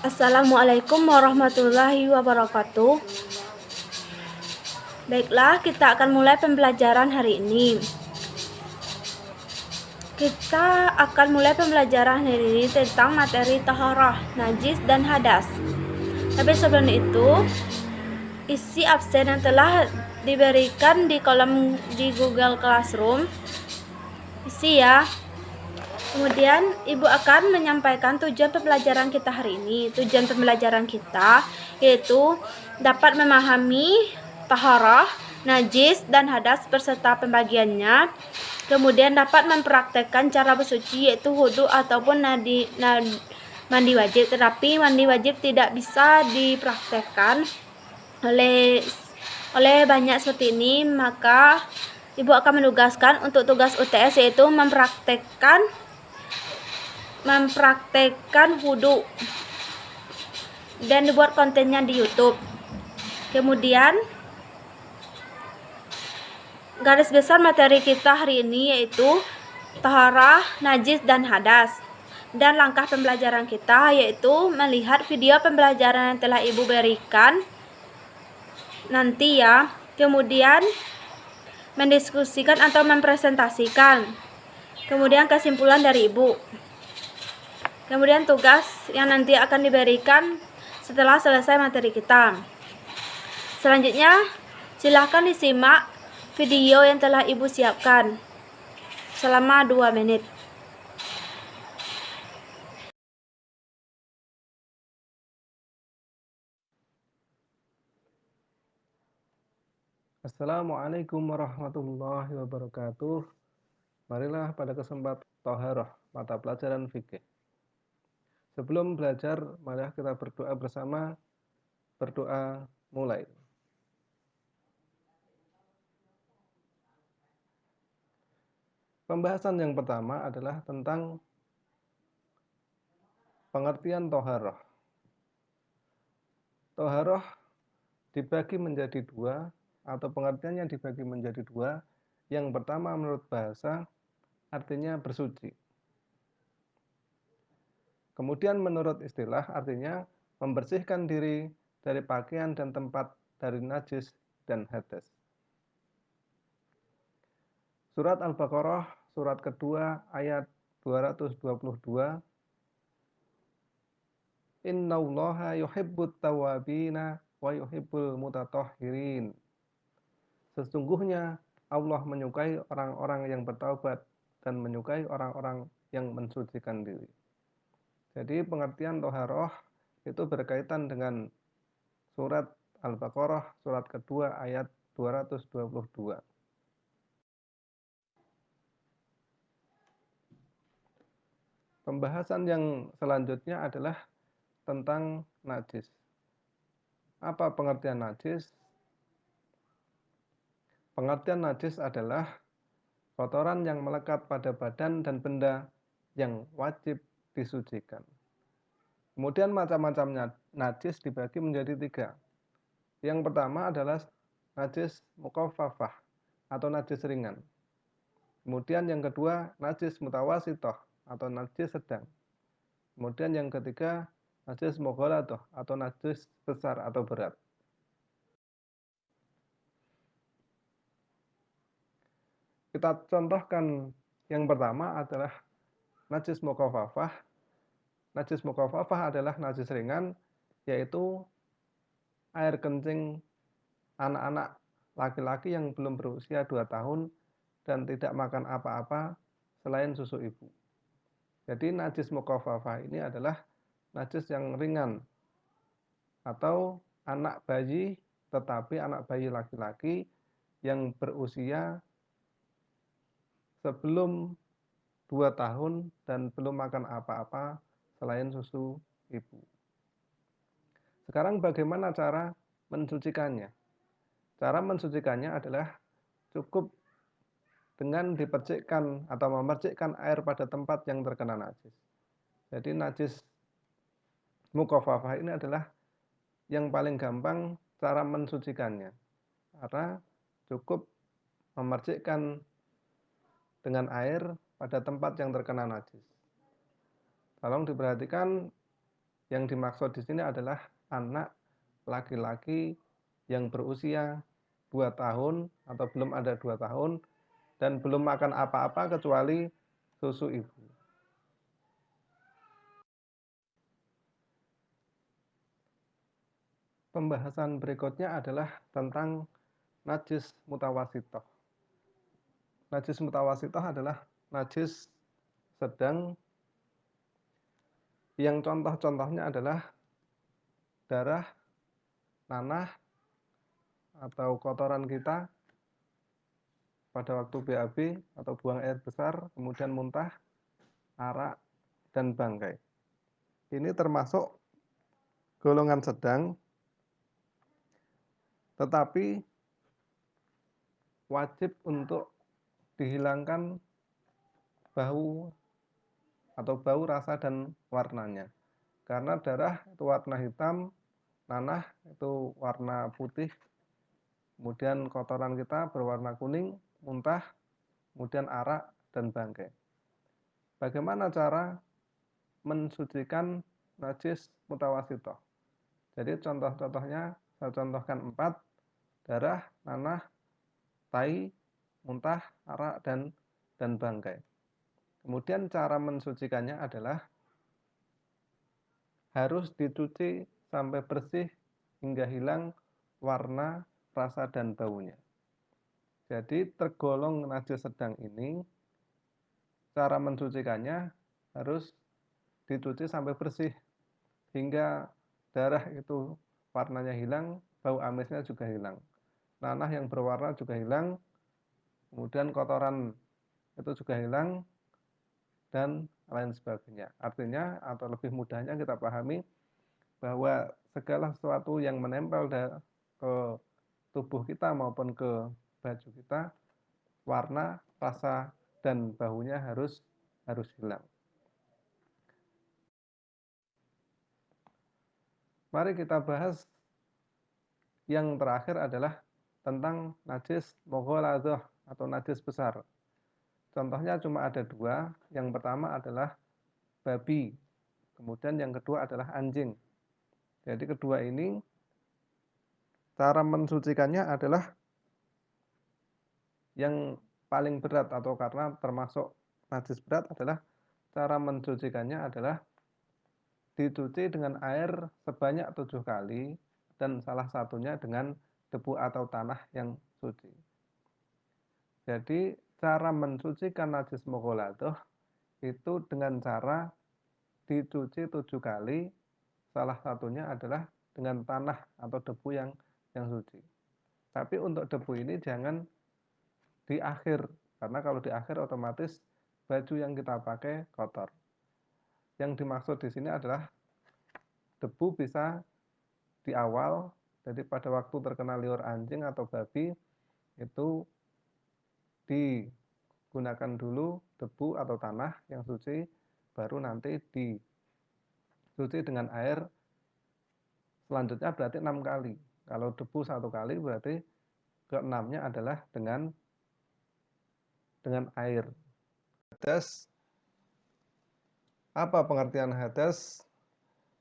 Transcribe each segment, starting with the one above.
Assalamualaikum warahmatullahi wabarakatuh. Baiklah, kita akan mulai pembelajaran hari ini. Kita akan mulai pembelajaran hari ini tentang materi taharah, najis, dan hadas. Tapi sebelum itu, isi absen yang telah diberikan di kolom di Google Classroom. Isi ya. Kemudian Ibu akan menyampaikan tujuan pembelajaran kita hari ini. Tujuan pembelajaran kita yaitu dapat memahami taharah, najis, dan hadas beserta pembagiannya. Kemudian dapat mempraktekkan cara bersuci yaitu wudhu ataupun mandi wajib. Tetapi mandi wajib tidak bisa dipraktekkan oleh banyak seperti ini, maka Ibu akan menugaskan untuk tugas UTS yaitu mempraktekkan wudhu dan dibuat kontennya di YouTube. Kemudian garis besar materi kita hari ini yaitu taharah, najis, dan hadas. Dan langkah pembelajaran kita yaitu melihat video pembelajaran yang telah Ibu berikan nanti ya. Kemudian mendiskusikan atau mempresentasikan. Kemudian kesimpulan dari Ibu. Kemudian tugas yang nanti akan diberikan setelah selesai materi kita. Selanjutnya, silakan disimak video yang telah Ibu siapkan selama 2 menit. Assalamualaikum warahmatullahi wabarakatuh. Marilah pada kesempatan Taharah, mata pelajaran fikih. Sebelum belajar, marilah kita berdoa bersama. Berdoa mulai. Pembahasan yang pertama adalah tentang pengertian Taharah. Taharah dibagi menjadi dua, atau pengertiannya dibagi menjadi dua. Yang pertama menurut bahasa artinya bersuci. Kemudian menurut istilah artinya membersihkan diri dari pakaian dan tempat dari najis dan hadas. Surat Al-Baqarah, surat kedua ayat 222. Innallaha yuhibbut tawwabina wa yuhibbul mutatahhirin. Sesungguhnya Allah menyukai orang-orang yang bertaubat dan menyukai orang-orang yang mensucikan diri. Jadi pengertian taharah itu berkaitan dengan surat Al-Baqarah, surat kedua ayat 222. Pembahasan yang selanjutnya adalah tentang najis. Apa pengertian najis? Pengertian najis adalah kotoran yang melekat pada badan dan benda yang wajib disucikan. Kemudian macam-macamnya najis dibagi menjadi 3. Yang pertama adalah najis mukhaffafah atau najis ringan. Kemudian yang kedua najis mutawasithah atau najis sedang. Kemudian yang ketiga najis mughalathah atau najis besar atau berat. Kita contohkan yang pertama adalah najis mukhaffafah. Najis mukhaffafah adalah najis ringan, yaitu air kencing anak-anak laki-laki yang belum berusia 2 tahun dan tidak makan apa-apa selain susu ibu. Jadi najis mukhaffafah ini adalah najis yang ringan atau anak bayi, tetapi anak bayi laki-laki yang berusia sebelum 2 tahun dan belum makan apa-apa selain susu ibu. Sekarang bagaimana cara mensucikannya? Cara mensucikannya adalah cukup dengan dipercikkan atau memercikkan air pada tempat yang terkena najis. Jadi najis mukhaffafah ini adalah yang paling gampang cara mensucikannya. Karena cukup memercikkan dengan air pada tempat yang terkena najis. Tolong diperhatikan Yang dimaksud di sini adalah anak laki-laki yang berusia 2 tahun atau belum ada 2 tahun dan belum makan apa-apa kecuali susu ibu. Pembahasan berikutnya adalah tentang najis mutawasitoh. Najis mutawasitoh adalah najis sedang yang contoh-contohnya adalah darah, nanah, atau kotoran kita pada waktu BAB atau buang air besar, kemudian muntah, arak, dan bangkai. Ini termasuk golongan sedang, tetapi wajib untuk dihilangkan bau atau bau, rasa, dan warnanya. Karena darah itu warna hitam, nanah itu warna putih, kemudian kotoran kita berwarna kuning, muntah, kemudian arak, dan bangkai. Bagaimana cara mensucikan najis mutawasitoh? Jadi contoh-contohnya saya contohkan 4, darah, nanah, tai, muntah, arak, dan bangkai. Kemudian cara mensucikannya adalah harus dicuci sampai bersih hingga hilang warna, rasa, dan baunya. Jadi tergolong najis sedang ini, cara mensucikannya harus dicuci sampai bersih hingga darah itu warnanya hilang, bau amisnya juga hilang, nanah yang berwarna juga hilang, kemudian kotoran itu juga hilang, dan lain sebagainya. Artinya atau lebih mudahnya kita pahami bahwa segala sesuatu yang menempel ke tubuh kita maupun ke baju kita, warna, rasa, dan baunya harus hilang. Mari kita bahas yang terakhir adalah tentang najis mughaladhah atau najis besar. Contohnya cuma ada 2. Yang pertama adalah babi, kemudian yang kedua adalah anjing. Jadi kedua ini cara mensucikannya adalah yang paling berat, atau karena termasuk najis berat adalah cara mensucikannya adalah dicuci dengan air sebanyak 7 kali dan salah satunya dengan debu atau tanah yang suci. Jadi cara mensucikan najis mughaladhah itu dengan cara dicuci 7 kali, salah satunya adalah dengan tanah atau debu yang suci. Tapi untuk debu ini jangan di akhir, karena kalau di akhir otomatis baju yang kita pakai kotor. Yang dimaksud di sini adalah debu bisa di awal, jadi pada waktu terkena liur anjing atau babi itu digunakan dulu debu atau tanah yang suci, baru nanti dicuci dengan air. Selanjutnya berarti 6 kali. Kalau debu 1 kali berarti ke-6-nya adalah dengan air. Hadas. Apa pengertian hadas?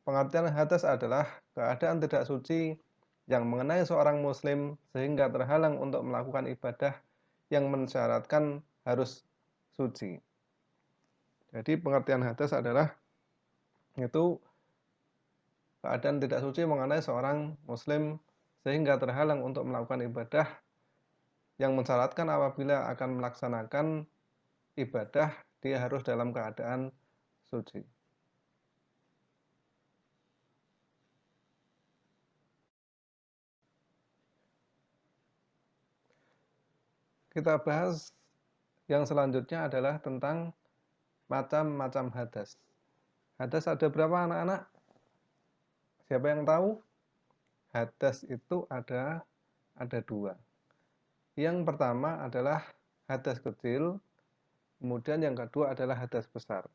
Pengertian hadas adalah keadaan tidak suci yang mengenai seorang muslim sehingga terhalang untuk melakukan ibadah yang mensyaratkan harus suci. Jadi pengertian hadas adalah itu keadaan tidak suci mengenai seorang muslim sehingga terhalang untuk melakukan ibadah yang mensyaratkan apabila akan melaksanakan ibadah dia harus dalam keadaan suci. Kita bahas yang selanjutnya adalah tentang macam-macam hadas. Hadas ada berapa anak-anak? Siapa yang tahu? Hadas itu ada 2. Yang pertama adalah hadas kecil, kemudian yang kedua adalah hadas besar.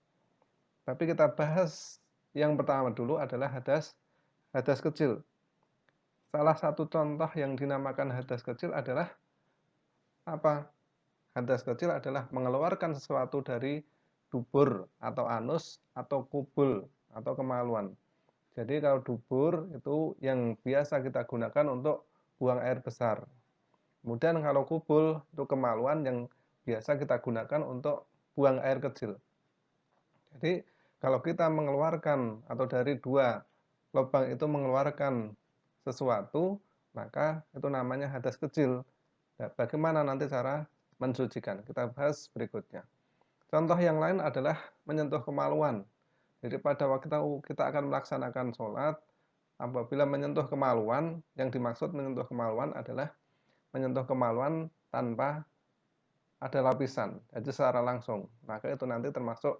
Tapi kita bahas yang pertama dulu adalah hadas kecil. Salah satu contoh yang dinamakan hadas kecil adalah apa? Hadas kecil adalah mengeluarkan sesuatu dari dubur atau anus atau kubul atau kemaluan. Jadi kalau dubur itu yang biasa kita gunakan untuk buang air besar. Kemudian kalau kubul itu kemaluan yang biasa kita gunakan untuk buang air kecil. Jadi kalau kita mengeluarkan atau dari dua lubang itu mengeluarkan sesuatu, maka itu namanya hadas kecil. Nah, bagaimana nanti cara mensucikan? Kita bahas berikutnya. Contoh yang lain adalah menyentuh kemaluan. Jadi pada waktu kita akan melaksanakan sholat, apabila menyentuh kemaluan, yang dimaksud menyentuh kemaluan adalah menyentuh kemaluan tanpa ada lapisan, jadi secara langsung. Maka itu nanti termasuk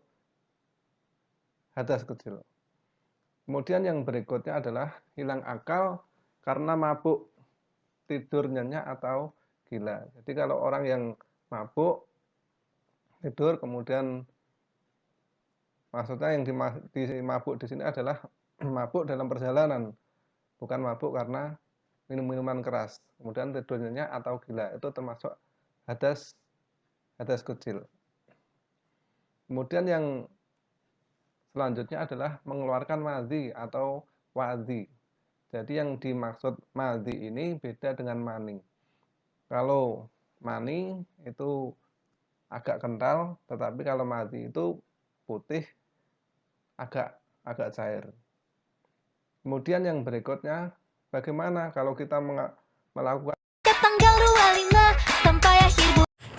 hadas kecil. Kemudian yang berikutnya adalah hilang akal karena mabuk, tidur nyenyak atau gila. Jadi kalau orang yang mabuk, tidur kemudian maksudnya yang mabuk di sini adalah mabuk dalam perjalanan, bukan mabuk karena minum-minuman keras. Kemudian tidur nyenyak atau gila, itu termasuk hadas kecil. Kemudian yang selanjutnya adalah mengeluarkan madhi atau wadhi. Jadi yang dimaksud madhi ini beda dengan mani. Kalau mani itu agak kental, tetapi kalau madhi itu putih, agak cair. Kemudian yang berikutnya, bagaimana kalau kita melakukan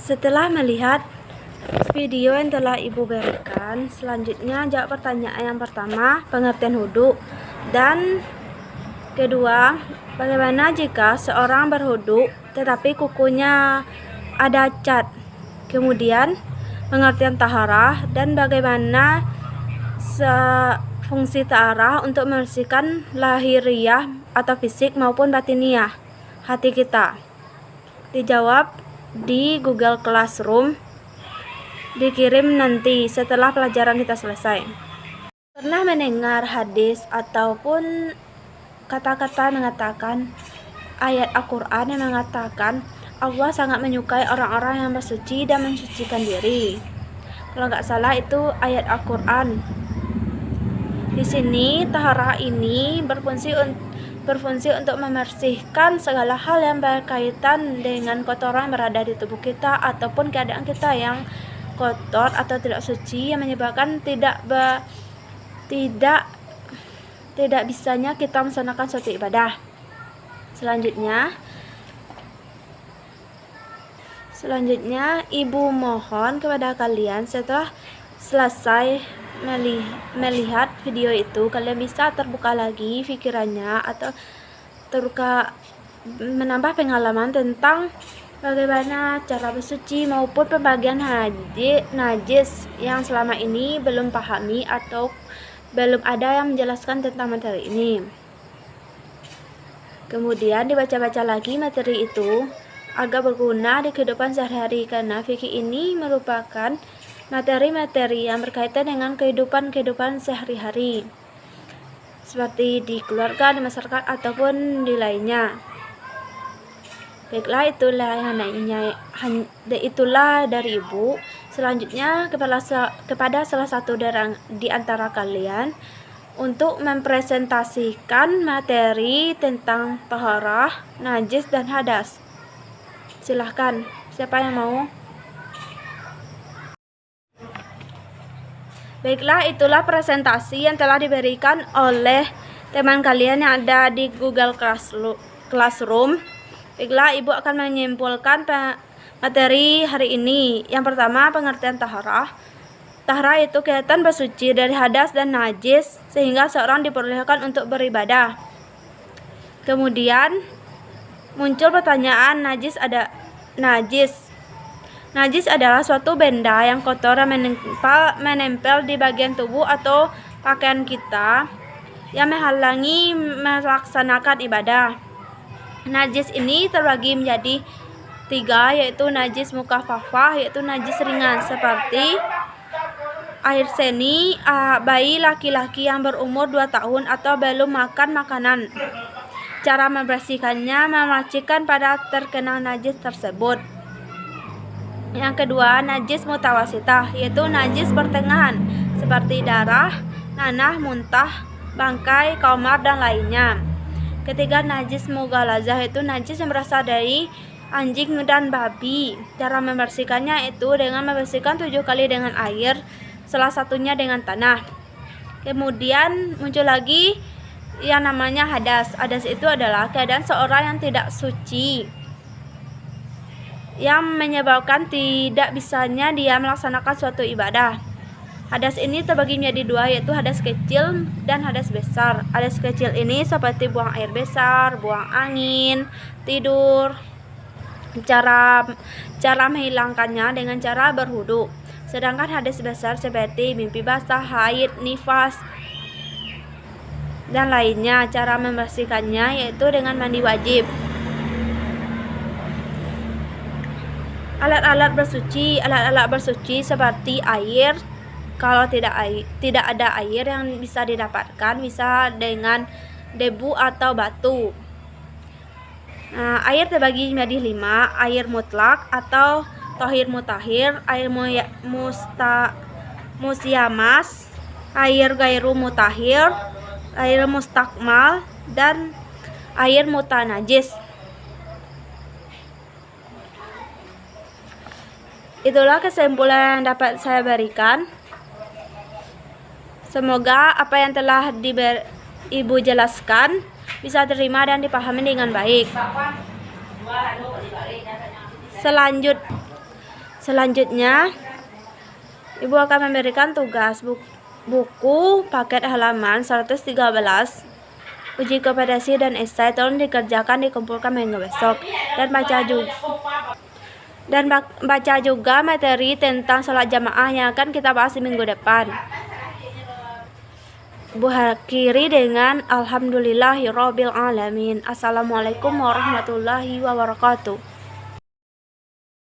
Setelah melihat video yang telah Ibu berikan, selanjutnya jawab pertanyaan yang pertama, pengertian wudhu, dan kedua, bagaimana jika seorang berwudhu tetapi kukunya ada cat. Kemudian pengertian taharah dan bagaimana fungsi taharah untuk membersihkan lahiriah atau fisik maupun batiniah hati kita. Dijawab di Google Classroom, dikirim nanti setelah pelajaran kita selesai. Pernah mendengar hadis ataupun kata-kata mengatakan ayat Al-Quran yang mengatakan Allah sangat menyukai orang-orang yang bersuci dan mensucikan diri. Kalau nggak salah itu ayat Al-Quran. Di sini taharah ini berfungsi untuk membersihkan segala hal yang berkaitan dengan kotoran yang berada di tubuh kita ataupun keadaan kita yang kotor atau tidak suci yang menyebabkan tidak bisanya kita melaksanakan suatu ibadah. Selanjutnya Ibu mohon kepada kalian setelah selesai melihat video itu, kalian bisa terbuka lagi pikirannya atau menambah pengalaman tentang bagaimana cara bersuci maupun pembagian najis yang selama ini belum pahami atau belum ada yang menjelaskan tentang materi ini. Kemudian dibaca-baca lagi materi itu agar berguna di kehidupan sehari-hari, karena fikih ini merupakan materi-materi yang berkaitan dengan kehidupan sehari-hari seperti di keluarga, di masyarakat ataupun di lainnya. Baiklah, itulah dari Ibu. Selanjutnya kepada salah satu di antara kalian untuk mempresentasikan materi tentang taharah, najis, dan hadas. Silahkan, siapa yang mau? Baiklah, itulah presentasi yang telah diberikan oleh teman kalian yang ada di Google Classroom. Baiklah, Ibu akan menyimpulkan materi hari ini. Yang pertama, pengertian taharah. Taharah itu kegiatan bersuci dari hadas dan najis sehingga seorang diperbolehkan untuk beribadah. Kemudian muncul pertanyaan, Najis adalah suatu benda yang kotor yang menempel di bagian tubuh atau pakaian kita yang menghalangi melaksanakan ibadah. Najis ini terbagi menjadi 3, yaitu najis mukhaffafah, yaitu najis ringan seperti air seni bayi laki-laki yang berumur 2 tahun atau belum makan makanan. Cara membersihkannya memastikan pada terkena najis tersebut. Yang kedua, najis mutawasitah, yaitu najis pertengahan seperti darah, nanah, muntah, bangkai, kamar, dan lainnya. Ketiga, najis mughalazah itu najis yang berasal dari anjing dan babi. Cara membersihkannya itu dengan membersihkan 7 kali dengan air, salah satunya dengan tanah. Kemudian muncul lagi yang namanya hadas. Hadas itu adalah keadaan seorang yang tidak suci, yang menyebabkan tidak bisanya dia melaksanakan suatu ibadah. Hadas ini terbagi menjadi dua, yaitu hadas kecil dan hadas besar. Hadas kecil ini seperti buang air besar, buang angin, tidur. Cara menghilangkannya dengan cara berwudu. Sedangkan hadas besar seperti mimpi basah, haid, nifas, dan lainnya, cara membersihkannya yaitu dengan mandi wajib. Alat-alat bersuci seperti air. Kalau tidak ada air yang bisa didapatkan, bisa dengan debu atau batu. Air terbagi menjadi 5: air mutlak atau tohir mutahhir, air musyamas, air gairu mutahhir, air mustakmal, dan air mutanajis. Itulah kesimpulan yang dapat saya berikan. Semoga apa yang telah Ibu jelaskan bisa terima dan dipahami dengan baik. Selanjutnya, Ibu akan memberikan tugas buku paket halaman 113. Uji kompetensi dan esai tolong dikerjakan, dikumpulkan minggu besok, dan baca juga materi tentang sholat jamaah yang akan kita bahas di minggu depan. Bu akhiri dengan alhamdulillahirabbil alamin. Assalamualaikum warahmatullahi wabarakatuh.